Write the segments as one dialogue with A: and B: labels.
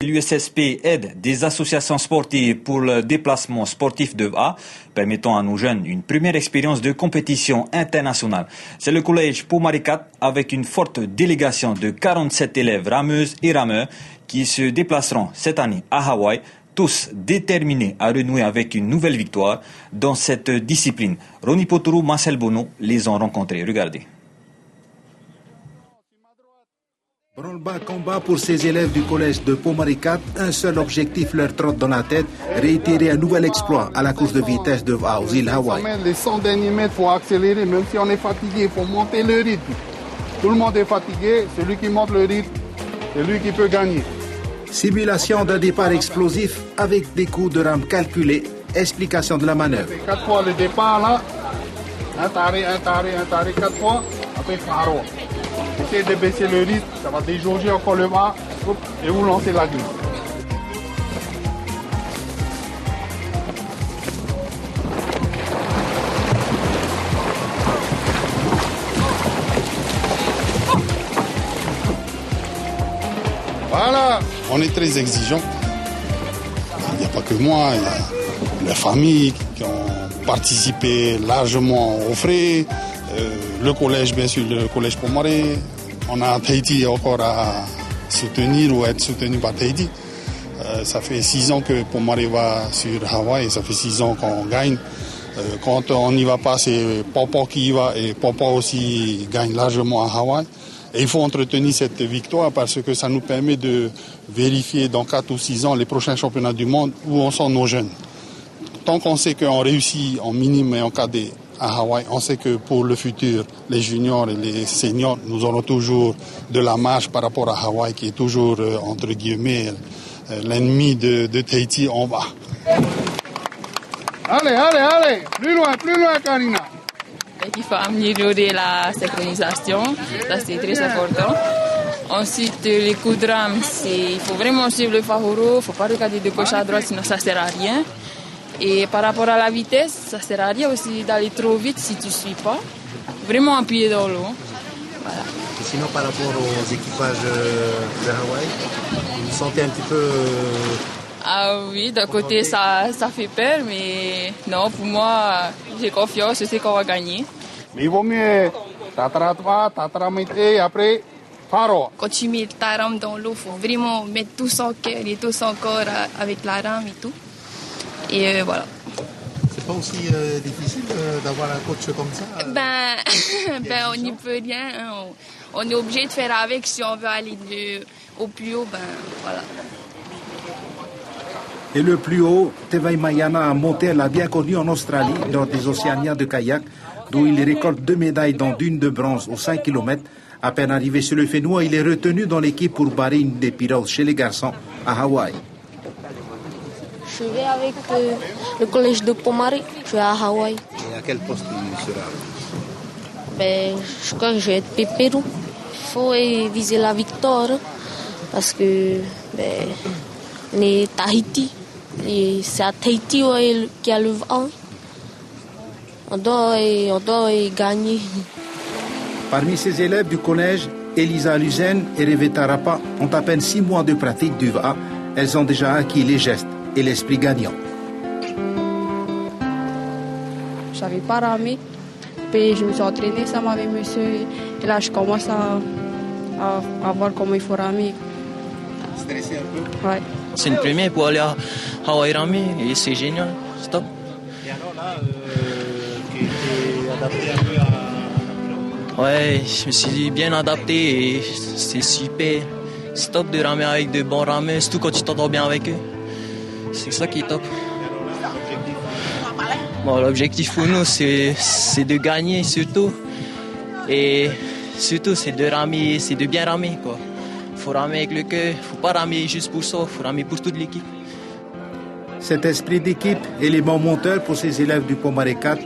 A: L'USSP aide des associations sportives pour le déplacement sportif de A, permettant à nos jeunes une première expérience de compétition internationale. C'est le collège Pomaricat avec une forte délégation de 47 élèves rameuses et rameurs qui se déplaceront cette année à Hawaï, tous déterminés à renouer avec une nouvelle victoire dans cette discipline. Ronnie Poturu, Marcel Bono les ont rencontrés. Regardez.
B: Branle-bas combat pour ces élèves du collège de Pomaricat. Un seul objectif leur trotte dans la tête, réitérer un nouvel exploit à la course de vitesse de VA aux îles Hawaï.
C: Les 100 derniers mètres, il faut accélérer, même si on est fatigué, il faut monter le rythme. Tout le monde est fatigué, celui qui monte le rythme, c'est lui qui peut gagner.
B: Simulation d'un départ explosif avec des coups de rame calculés. Explication de la manœuvre.
C: 4 fois le départ là, un taré, 4 fois, après pharo. Essayez de baisser le rythme, ça va déjauger encore le bas, et vous lancez la glisse. Voilà. On est très exigeants. Il n'y a pas que moi, il y a les familles qui ont participé largement aux frais. Le collège, bien sûr, le collège Pomare. On a Tahiti encore à soutenir ou être soutenu par Tahiti. Ça fait 6 ans que Pomare va sur Hawaï, ça fait 6 ans qu'on gagne. Quand on n'y va pas, c'est Papa qui y va et Papa aussi gagne largement à Hawaï. Et il faut entretenir cette victoire parce que ça nous permet de vérifier dans 4 ou 6 ans les prochains championnats du monde où en sont nos jeunes. Tant qu'on sait qu'on réussit en minime et en cadet à Hawaï, on sait que pour le futur, les juniors et les seniors, nous aurons toujours de la marge par rapport à Hawaï qui est toujours, entre guillemets, l'ennemi de Tahiti en bas. Allez, plus loin, Karina.
D: Il faut améliorer la synchronisation, ça c'est très important. Ensuite, les coups de rame, il faut vraiment suivre le pharo, il ne faut pas regarder de gauche à droite, sinon ça ne sert à rien. Et par rapport à la vitesse, ça ne sert à rien aussi d'aller trop vite si tu ne suis pas. Vraiment appuyer dans l'eau. Voilà.
E: Et sinon, par rapport aux équipages de Hawaï, vous vous sentez un petit peu...
D: Ah oui, d'un côté ça fait peur, mais non, pour moi, j'ai confiance, je sais qu'on va gagner.
C: Mais il vaut mieux et après, pharo.
F: Quand tu mets ta rame dans l'eau, il faut vraiment mettre tout son cœur et tout son corps avec la rame et tout. Et voilà.
E: C'est pas aussi difficile d'avoir un coach comme ça
F: on n'y peut rien. Hein. On est obligé de faire avec si on veut aller au plus haut. Voilà.
B: Et le plus haut, Tevai Mayana a monté, l'a bien connu en Australie, lors des Océanias de kayak, d'où il récolte 2 médailles dont une de bronze aux 5 km. À peine arrivé sur le Fénois, il est retenu dans l'équipe pour barrer une des pirogues chez les garçons à Hawaï.
G: Je vais avec le collège de Pomare, je vais à Hawaï.
E: Et à quel poste tu seras?
G: Je crois que je vais être pépérou. Il faut viser la victoire parce que on est Tahiti. Et c'est à Tahiti qu'il y a le vent. On doit gagner.
B: Parmi ces élèves du collège, Elisa Luzen et Reveta Rapa ont à peine 6 mois de pratique du VA. Elles ont déjà acquis les gestes et l'esprit gagnant.
H: Je savais pas ramer, puis je me suis entraînée, ça m'avait monsieur, et là je commence à voir comment il faut ramer.
E: Stressé un peu?
H: Ouais.
I: C'est une première pour aller à Hawaï ramer et c'est génial, stop.
E: Et alors là, tu es adapté un peu à...
I: Ouais, je me suis bien adapté et c'est super. Stop de ramer avec de bons rameurs, surtout quand tu t'entends bien avec eux. C'est ça qui est top. Bon, l'objectif pour nous, c'est de gagner surtout. Et surtout, c'est de ramer, c'est de bien ramer, quoi. Faut ramer avec le cœur, faut pas ramer juste pour ça, faut ramer pour toute l'équipe.
B: Cet esprit d'équipe, élément monteur pour ces élèves du Pomare 4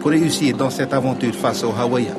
B: pour réussir dans cette aventure face aux Hawaïens.